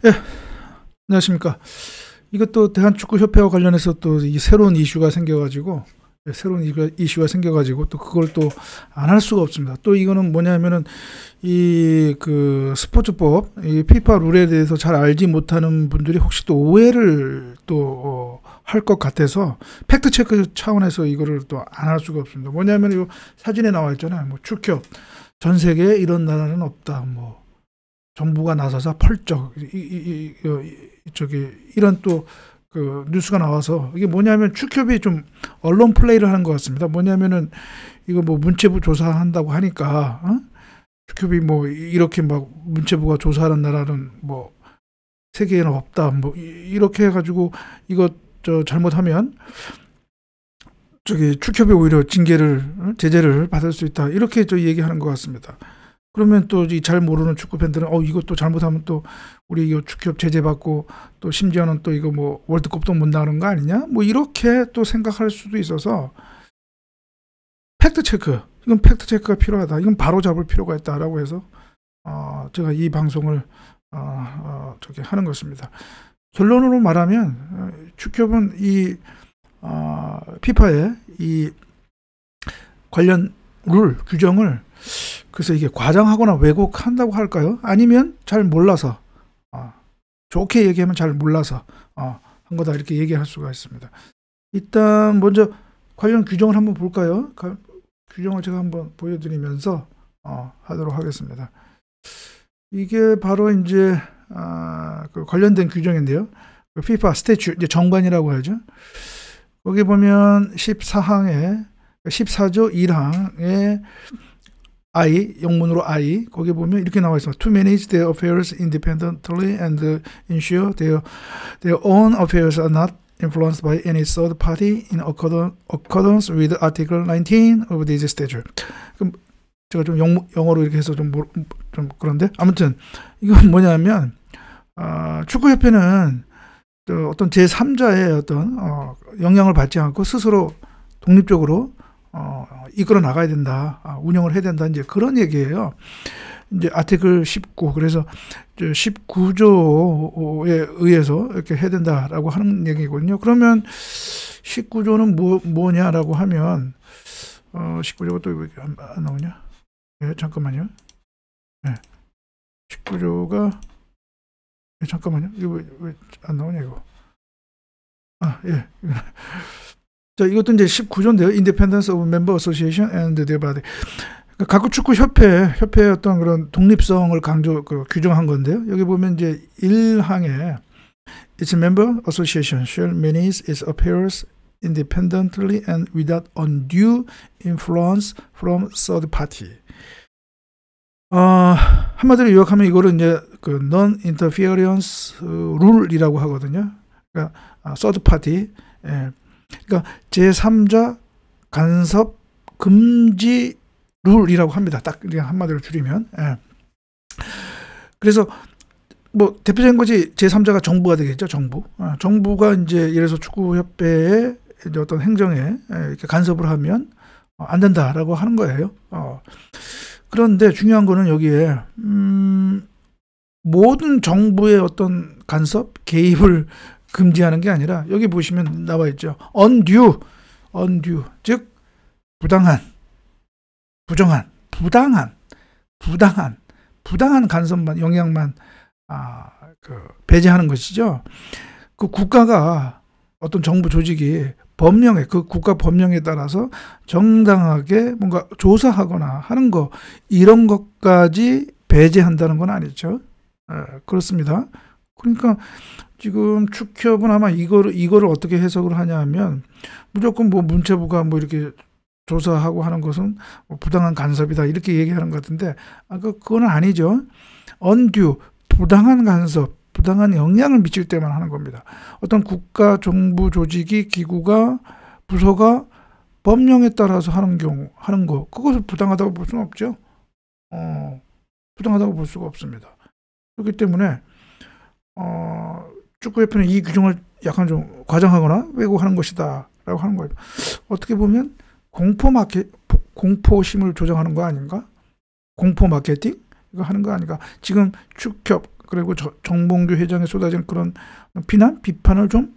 예, 안녕하십니까. 이것도 대한축구협회와 관련해서 또 이 새로운 이슈가 생겨가지고, 또 그걸 또 안 할 수가 없습니다. 또 이거는 뭐냐면은 이 그 스포츠법, 이 피파 룰에 대해서 잘 알지 못하는 분들이 혹시 또 오해를 또 할 것 같아서 팩트 체크 차원에서 이거를 또 안 할 수가 없습니다. 뭐냐면 이 사진에 나와 있잖아요. 뭐 축협 전 세계에 이런 나라는 없다. 뭐 정부가 나서서 펄쩍 이런 또 그 뉴스가 나와서 이게 뭐냐면 축협이 좀 언론 플레이를 하는 것 같습니다. 뭐냐면은 이거 뭐 문체부 조사한다고 하니까 축협이 뭐 이렇게 막 문체부가 조사하는 나라는 뭐 세계에는 없다. 뭐 이렇게 해가지고 이거 저 잘못하면 축협이 오히려 제재를 받을 수 있다. 이렇게 저 얘기하는 것 같습니다. 그러면 또 이 잘 모르는 축구 팬들은 이것도 잘못하면 또 우리 이거 축협 제재받고 또 심지어는 또 이거 뭐 월드컵도 못 나가는 거 아니냐? 뭐 이렇게 또 생각할 수도 있어서 팩트 체크, 이건 팩트 체크가 필요하다. 이건 바로 잡을 필요가 있다라고 해서 제가 이 방송을 하는 것입니다. 결론으로 말하면 축협은 이 피파의 이 관련 룰 규정을 그래서 이게 과장하거나 왜곡한다고 할까요? 아니면 잘 몰라서 좋게 얘기하면 잘 몰라서 한 거다 이렇게 얘기할 수가 있습니다. 일단 먼저 관련 규정을 한번 볼까요? 규정을 제가 한번 보여드리면서 하도록 하겠습니다. 이게 바로 이제 그 관련된 규정인데요. 그 FIFA 스태츄 이제 정관이라고 하죠. 거기 보면 14항에 14조 1항에 I, 영문으로 I, 거기 보면 이렇게 나와 있습니다. To manage their affairs independently and ensure their own affairs are not influenced by any third party in accordance with Article 19 of this statute. 그럼 제가 좀 영어로 이렇게 해서 좀 그런데 아무튼 이건 뭐냐면 축구협회는 어떤 제3자의 어떤 영향을 받지 않고 스스로 독립적으로 이끌어 나가야 된다, 운영을 해야 된다, 이제 그런 얘기예요. 이제 아티클 19, 그래서 19조에 의해서 이렇게 해야 된다라고 하는 얘기거든요. 그러면 19조는 뭐냐라고 하면 19조가 또 왜 안 나오냐? 네, 잠깐만요. 네. 19조가 잠깐만요. 이거 왜 안 나오냐 이거? 예. 자, 이것도 이제 19조인데요. Independence of Member Association and their body. 각국 축구 협회의 어떤 그런 독립성을 규정한 건데요. 여기 보면 이제 1항에 Its member association shall manage its affairs independently and without undue influence from third party. 한마디로 요약하면 이거를 이제 그 non-interference rule이라고 하거든요. 그러니까 third party. 예. 그러니까 제3자 간섭 금지 룰이라고 합니다. 딱 그냥 한마디로 줄이면. 예. 그래서 뭐 대표적인 것이 제3자가 정부가 되겠죠. 정부가 이제 예를 들어서 축구협회의 이제 어떤 행정에 이렇게 간섭을 하면 안 된다라고 하는 거예요. 그런데 중요한 거는 여기에 모든 정부의 어떤 간섭, 개입을 금지하는 게 아니라 여기 보시면 나와 있죠. undue, 즉 부당한 간섭만, 영향만 배제하는 것이죠. 그 국가가 어떤 정부 조직이 법령에, 그 국가 법령에 따라서 정당하게 뭔가 조사하거나 하는 거, 이런 것까지 배제한다는 건 아니죠. 그렇습니다. 그러니까 지금 축협은 아마 이거를 어떻게 해석을 하냐 하면 무조건 뭐 문체부가 뭐 이렇게 조사하고 하는 것은 뭐 부당한 간섭이다 이렇게 얘기하는 것 같은데 그건 아니죠. undue, 부당한 간섭, 부당한 영향을 미칠 때만 하는 겁니다. 어떤 국가 정부 조직이, 기구가, 부서가 법령에 따라서 하는 거, 그것을 부당하다고 볼 수는 없죠. 부당하다고 볼 수가 없습니다. 그렇기 때문에 축구협회는 이 규정을 약간 좀 과장하거나 왜곡하는 것이다 라고 하는 거예요. 어떻게 보면 공포심을 조장하는 거 아닌가? 공포 마케팅? 이거 하는 거 아닌가? 지금 축협, 그리고 정봉규 회장에 쏟아진 그런 비난, 비판을 좀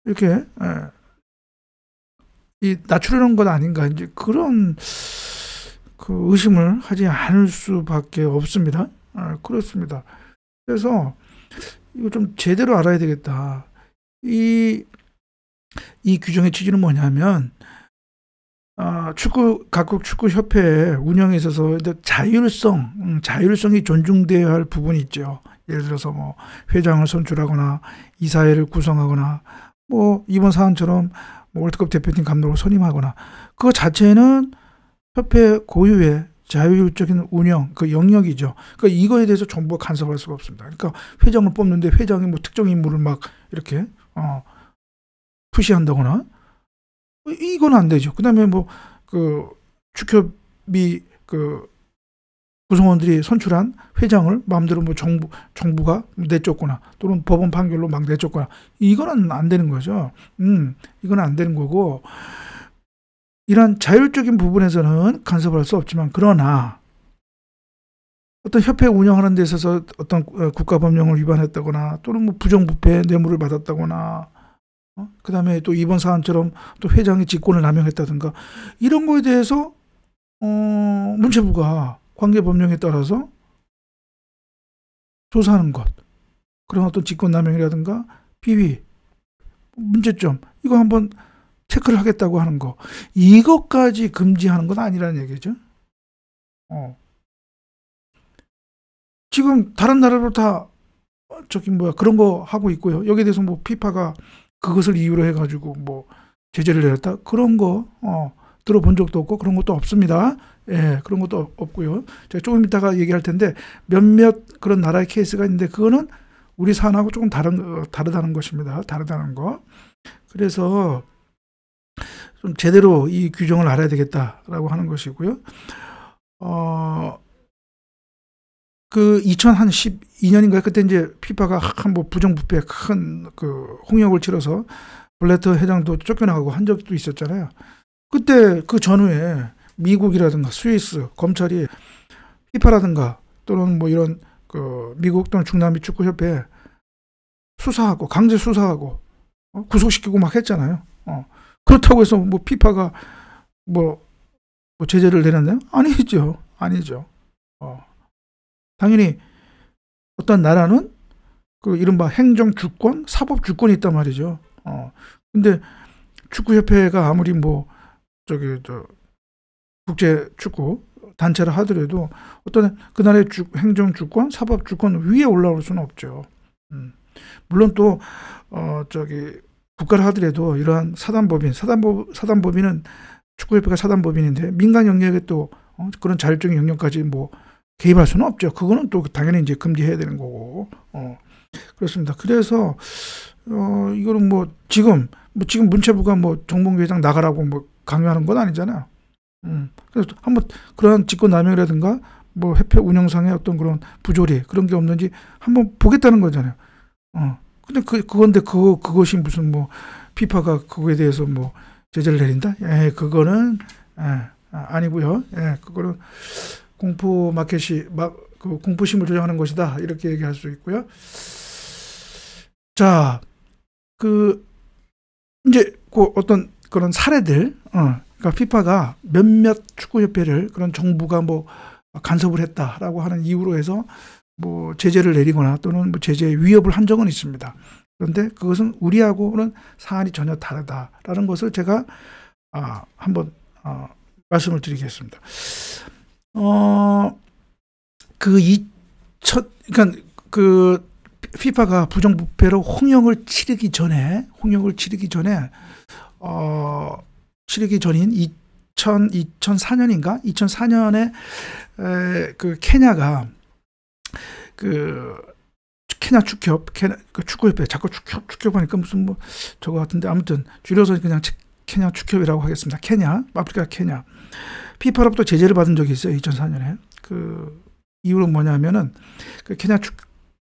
이렇게 낮추려는 것 아닌가, 이제 그런 그 의심을 하지 않을 수밖에 없습니다. 그렇습니다. 그래서 이거 좀 제대로 알아야 되겠다. 이 규정의 취지는 뭐냐면, 각국 축구 협회 운영에 있어서 자율성이 존중되어야 할 부분이 있죠. 예를 들어서 뭐 회장을 선출하거나 이사회를 구성하거나 뭐 이번 사안처럼 뭐 월드컵 대표팀 감독을 선임하거나, 그거 자체는 협회 고유의 자율적인 운영 그 영역이죠. 그러니까 이거에 대해서 정부가 간섭할 수가 없습니다. 그러니까 회장을 뽑는데 회장이 뭐 특정 인물을 막 이렇게 푸시한다거나, 이건 안 되죠. 그다음에 뭐 그 축협이 그 구성원들이 선출한 회장을 마음대로 뭐 정부가 내쫓거나 또는 법원 판결로 막 내쫓거나, 이거는 안 되는 거죠. 이건 안 되는 거고, 이런 자율적인 부분에서는 간섭할 수 없지만, 그러나 어떤 협회 운영하는 데 있어서 어떤 국가법령을 위반했다거나 또는 뭐 부정부패 뇌물을 받았다거나, 그 다음에 또 이번 사안처럼 또 회장이 직권을 남용했다든가, 이런 거에 대해서 문체부가 관계법령에 따라서 조사하는 것, 그런 어떤 직권남용이라든가 비위, 문제점, 이거 한번 체크를 하겠다고 하는 거, 이것까지 금지하는 건 아니라는 얘기죠. 지금 다른 나라로 다 그런 거 하고 있고요. 여기에 대해서 뭐 피파가 그것을 이유로 해가지고 뭐 제재를 내렸다, 그런 거 들어본 적도 없고 그런 것도 없습니다. 예, 그런 것도 없고요. 제가 조금 이따가 얘기할 텐데 몇몇 그런 나라의 케이스가 있는데, 그거는 우리 사안하고 조금 다르다는 것입니다. 다르다는 거. 그래서 좀 제대로 이 규정을 알아야 되겠다라고 하는 것이고요. 그 2012년인가 그때 이제 피파가 뭐 부정부패 큰 그 홍역을 치러서 블래터 회장도 쫓겨나가고 한 적도 있었잖아요. 그때 그 전후에 미국이라든가 스위스 검찰이 피파라든가 또는 뭐 이런 그 미국 또는 중남미 축구협회 수사하고 강제 수사하고 구속시키고 막 했잖아요. 그렇다고 해서 뭐 피파가 뭐 제재를 내렸나요? 아니죠. 당연히 어떤 나라는 그 이른바 행정주권, 사법주권이 있단 말이죠. 근데 축구협회가 아무리 뭐 국제 축구 단체를 하더라도 어떤 그 나라의 행정주권, 사법주권 위에 올라올 수는 없죠. 물론 또 국가를 하더라도 이러한 사단법인은 축구협회가 사단법인인데 민간 영역에 또 그런 자율적인 영역까지 뭐 개입할 수는 없죠. 그거는 또 당연히 이제 금지해야 되는 거고. 그렇습니다. 그래서 이거는 뭐 지금 문체부가 뭐 정봉규 회장 나가라고 뭐 강요하는 건 아니잖아요. 그래서 한번 그런 직권남용이라든가 뭐 협회 운영상의 어떤 그런 부조리 그런 게 없는지 한번 보겠다는 거잖아요. 근데 그건데 그것이 무슨 뭐 피파가 그거에 대해서 뭐 제재를 내린다? 그거는 아니고요. 그거는 공포 마켓이 그 공포심을 조장하는 것이다, 이렇게 얘기할 수 있고요. 자, 이제 어떤 그런 사례들, 그러니까 피파가 몇몇 축구협회를 그런 정부가 뭐 간섭을 했다라고 하는 이유로 해서 뭐 제재를 내리거나 또는 뭐 제재 위협을 한 적은 있습니다. 그런데 그것은 우리하고는 사안이 전혀 다르다라는 것을 제가 한번 말씀을 드리겠습니다. 그러니까 그 피파가 부정부패로 홍역을 치르기 전에 치르기 전인 2004년인가 2004년에 그 케냐가 그 케냐 그 축구협회, 자꾸 축협 하니까 무슨 뭐 저거 같은데, 아무튼 줄여서 그냥 케냐 축협이라고 하겠습니다. 아프리카 케냐. 피파로부터 제재를 받은 적이 있어요. 2004년에. 그 이유는 뭐냐면은 그 케냐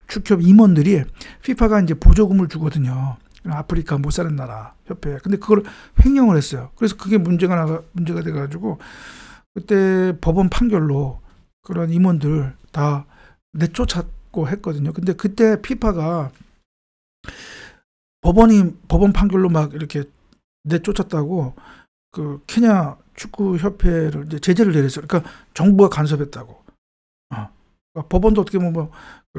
축협 임원들이 피파가 이제 보조금을 주거든요. 아프리카 못 사는 나라 협회. 근데 그걸 횡령을 했어요. 그래서 그게 문제가 돼가지고 그때 법원 판결로 그런 임원들 다 내쫓았고 받고 했거든요. 근데 그때 피파가 법원 판결로 막 이렇게 내쫓았다고 그 케냐 축구 협회를 이제 제재를 내렸어요. 그러니까 정부가 간섭했다고. 그러니까 법원도 어떻게 보면 뭐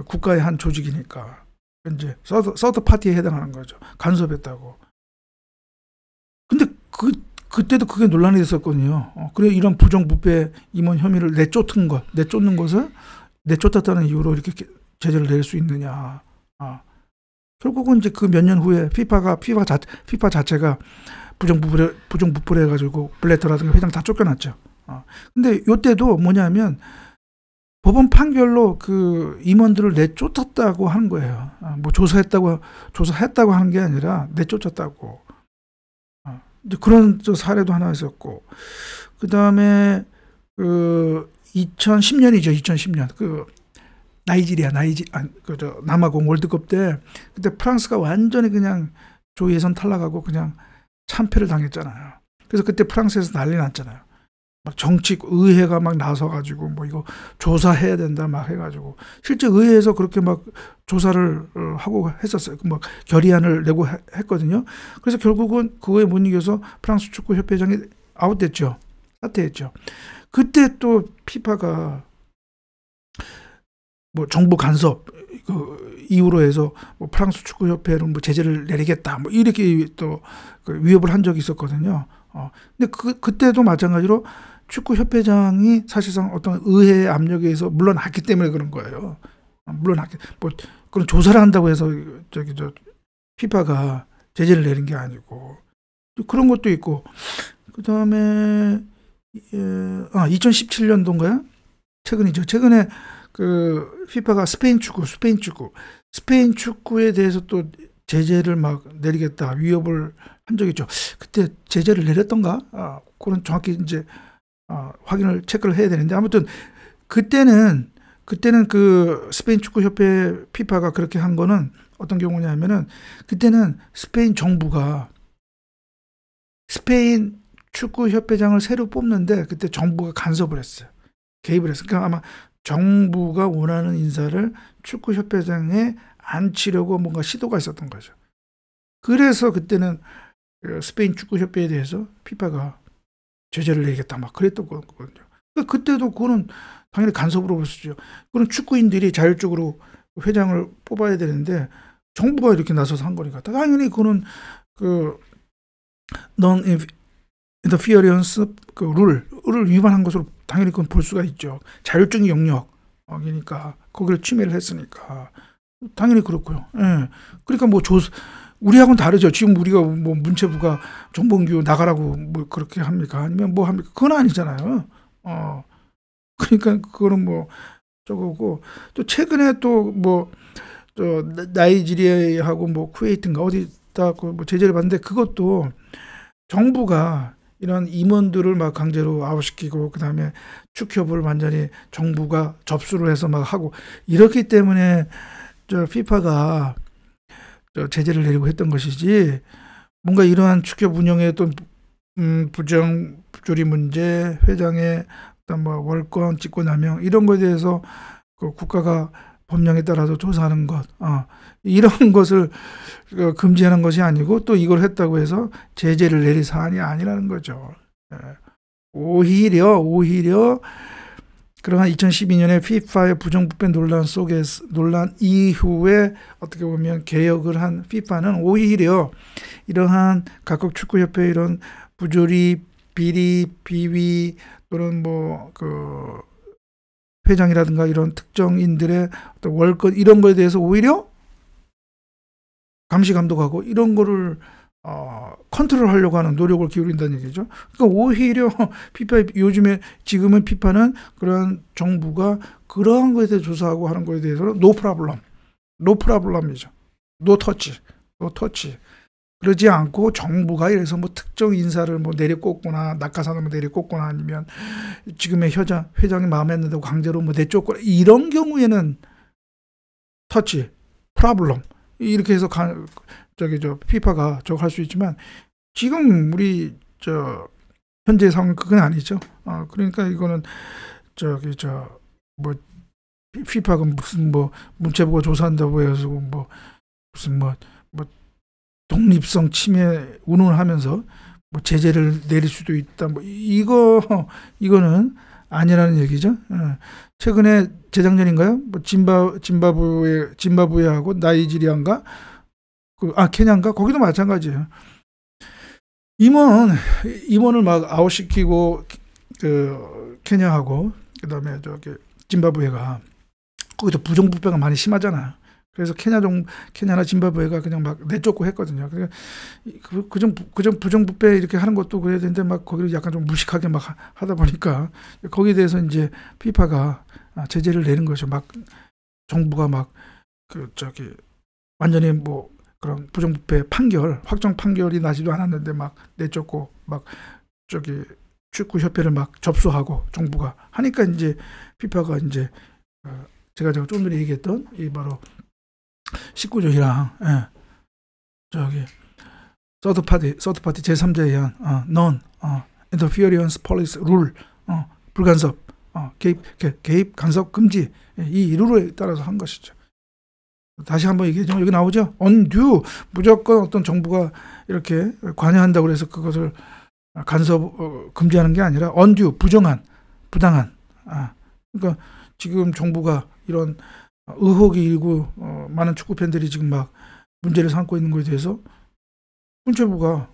국가의 한 조직이니까 이제 서드 파티에 해당하는 거죠. 간섭했다고. 근데 그때도 그게 논란이 됐었거든요. 그래 이런 부정부패 임원 혐의를 내쫓는 것을 내쫓았다는 이유로 이렇게 제재를 내릴 수 있느냐. 결국은 이제 그 몇 년 후에 피파 자체가 부정부패를 해가지고 블래터라든가 회장 다 쫓겨났죠. 근데 요때도 뭐냐면 법원 판결로 그 임원들을 내쫓았다고 하는 거예요. 뭐 조사했다고 하는 게 아니라 내쫓았다고. 이제 그런 사례도 하나 있었고, 그 다음에 그 2010년이죠. 2010년 그 남아공 월드컵 때 그때 프랑스가 완전히 그냥 조 예선 탈락하고 그냥 참패를 당했잖아요. 그래서 그때 프랑스에서 난리 났잖아요. 막 의회가 막 나서가지고 뭐 이거 조사해야 된다 막 해가지고 실제 의회에서 그렇게 막 조사를 하고 했었어요. 막 결의안을 내고 했거든요. 그래서 결국은 그거에 못 이겨서 프랑스 축구 협회장이 아웃됐죠. 사퇴했죠. 그때 또 피파가 뭐 정부 간섭 그 이유로 해서 뭐 프랑스 축구 협회는 뭐 제재를 내리겠다 뭐 이렇게 또 그 위협을 한 적이 있었거든요. 근데 그때도 마찬가지로 축구 협회장이 사실상 어떤 의회의 압력에 의해서 물러났기 때문에 그런 거예요. 물러났기 뭐 그런 조사를 한다고 해서 피파가 제재를 내린 게 아니고 그런 것도 있고 그 다음에 2017년도인가요? 최근이죠. 최근에 그 피파가 스페인 축구에 대해서 또 제재를 막 내리겠다 위협을 한 적이 있죠. 그때 제재를 내렸던가? 그런 정확히 이제 체크를 해야 되는데 아무튼 그때는 그 스페인 축구 협회 피파가 그렇게 한 거는 어떤 경우냐면은 그때는 스페인 정부가 스페인 축구 협회장을 새로 뽑는데 그때 정부가 간섭을 했어요. 개입을 했어요. 그러니까 아마 정부가 원하는 인사를 축구 협회장에 앉히려고 뭔가 시도가 있었던 거죠. 그래서 그때는 스페인 축구 협회에 대해서 피파가 제재를 내리겠다 막 그랬던 거거든요. 그때도 그거는 당연히 간섭으로 볼 수 있죠. 그런 축구인들이 자율적으로 회장을 뽑아야 되는데 정부가 이렇게 나서서 한 거니까 당연히 그거는 그 non interference 그 룰을 위반한 것으로 당연히 그건 볼 수가 있죠. 자율적인 영역이니까 거기를 침해를 했으니까 당연히 그렇고요. 예. 그러니까 뭐 우리하고는 다르죠. 지금 우리가 뭐 문체부가 정봉규 나가라고 뭐 그렇게 합니까? 아니면 뭐 합니까? 그건 아니잖아요. 그러니까 그거는 뭐 저거고 또 최근에 또 뭐 나이지리아하고 뭐 쿠웨이트인가 어디다 뭐 제재를 받는데 그것도 정부가 이런 임원들을 막 강제로 아웃시키고 그다음에 축협을 완전히 정부가 접수를 해서 막 하고 이렇기 때문에 피파가 제재를 내리고 했던 것이지 뭔가 이러한 축협 운영의 또 부조리 문제, 회장의 어떤 뭐 월권, 직권남용 이런 것에 대해서 그 국가가 법령에 따라서 조사하는 것, 이런 것을 금지하는 것이 아니고 또 이걸 했다고 해서 제재를 내릴 사안이 아니라는 거죠. 오히려 그러한 2012년에 피파의 부정부패 논란 이후에 어떻게 보면 개혁을 한 피파는 오히려 이러한 각국 축구협회 이런 부조리, 비리, 비위 또는 뭐 그 회장이라든가 이런 특정인들의 어떤 월권 이런 거에 대해서 오히려 감시 감독하고 이런 거를 컨트롤하려고 하는 노력을 기울인다는 얘기죠. 그러니까 오히려 지금은 피파는 그런 정부가 그러한 것에 대해서 조사하고 하는 것에 대해서는 노 프라블럼이죠. 노 터치. 그러지 않고 정부가 이래서 뭐 특정 인사를 뭐 내려꽂거나 낙하산을 뭐 내려꽂거나 아니면 지금의 회장이 마음에 안 든다고 강제로 뭐 내쫓거나 이런 경우에는 터치, 프라블럼 이렇게 해서 피파가 저거 할 수 있지만 지금 우리 현재 상황 그건 아니죠. 그러니까 이거는 뭐 피파가 무슨 뭐 문체부가 조사한다고 해서 뭐 무슨 뭐 독립성 침해 운운하면서 뭐 제재를 내릴 수도 있다. 뭐 이거는 아니라는 얘기죠. 최근에 재작년인가요? 뭐 짐바브웨하고 나이지리아인가 케냐인가 거기도 마찬가지예요. 임원을 막 아웃시키고 그 케냐하고 그다음에 저기 짐바브웨가 거기도 부정부패가 많이 심하잖아요. 그래서 케냐나 짐바브웨가 그냥 막 내쫓고 했거든요. 그러니까 그정 부정부패 이렇게 하는 것도 그래야 되는데 막 거기를 약간 좀 무식하게 막 하다 보니까 거기에 대해서 이제 피파가 제재를 내는 거죠. 막 정부가 막 완전히 뭐 그런 부정부패 확정 판결이 나지도 않았는데 막 내쫓고 막 축구 협회를 막 접수하고 정부가 하니까 이제 피파가 이제 제가 좀 전에 얘기했던 이 바로 19조 1항 서드파티 제3자에 의한 non interference policy rule 불간섭 개입 간섭 금지 이 룰에 따라서 한 것이죠. 다시 한번 얘기하죠. 여기 나오죠. undue 무조건 어떤 정부가 이렇게 관여한다고 해서 그것을 간섭 금지하는 게 아니라 undue 부정한 부당한 그러니까 지금 정부가 이런 의혹이 일고 많은 축구 팬들이 지금 막 문제를 삼고 있는 거에 대해서 문체부가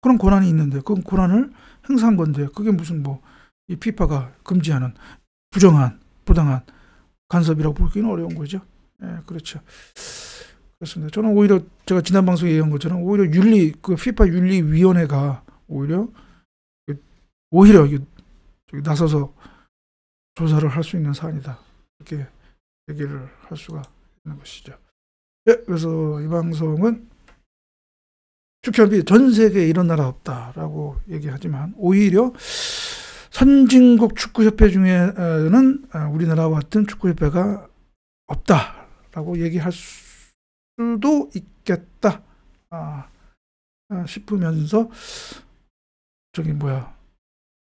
그런 권한이 있는데 그 권한을 행사한 건데 그게 무슨 뭐 이 피파가 금지하는 부정한 부당한 간섭이라고 보기는 어려운 거죠. 그렇죠. 그렇습니다. 저는 오히려 제가 지난 방송에 얘기한 것처럼 오히려 피파 윤리위원회가 오히려 나서서 조사를 할 수 있는 사안이다. 이렇게 얘기를 할 수가 있는 것이죠. 그래서 이 방송은 축협이 전 세계에 이런 나라 없다라고 얘기하지만 오히려 선진국 축구협회 중에는 우리나라와 같은 축구협회가 없다라고 얘기할 수도 있겠다 싶으면서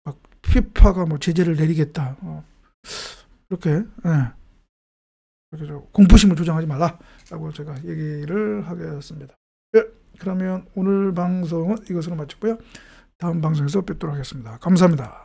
막 피파가 뭐 제재를 내리겠다 이렇게 공포심을 조장하지 말라라고 제가 얘기를 하겠습니다. 그러면 오늘 방송은 이것으로 마치고요. 다음 방송에서 뵙도록 하겠습니다. 감사합니다.